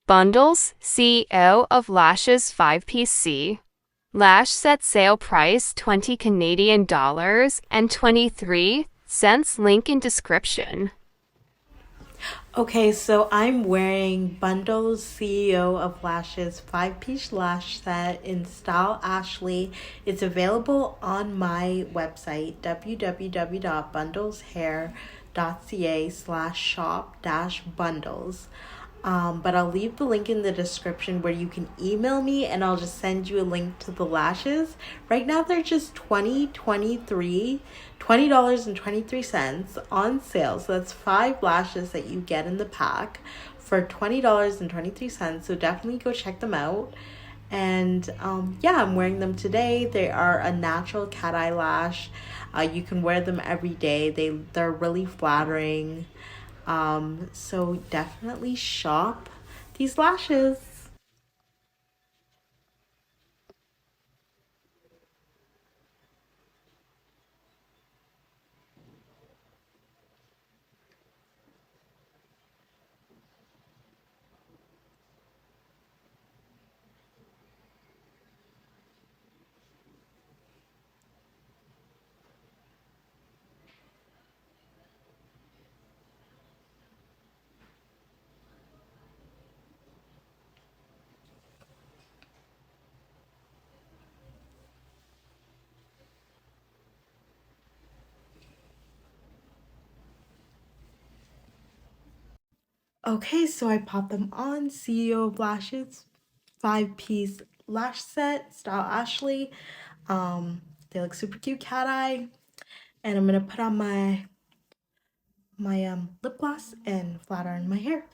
Bundles, CEO of Lash's 5-piece C. Lash Set sale price 20 Canadian dollars and 23 cents. Link in description. Okay, so I'm wearing Bundle's CEO of Lash's 5-piece lash set in style Ashley. It's available on my website, www.bundleshair.ca/shop-bundles. But I'll leave the link in the description where you can email me and I'll just send you a link to the lashes. Right now they're just $20.23 on sale. So that's 5 lashes that you get in the pack for $20.23. So definitely go check them out. And yeah, I'm wearing them today. They are a natural cat eye lash. You can wear them every day. They're really flattering. So definitely shop these lashes. Okay, so I popped them on. CEO of Lashes, 5-piece lash set, style Ashley. They look super cute, cat eye. And I'm gonna put on my lip gloss and flat iron my hair.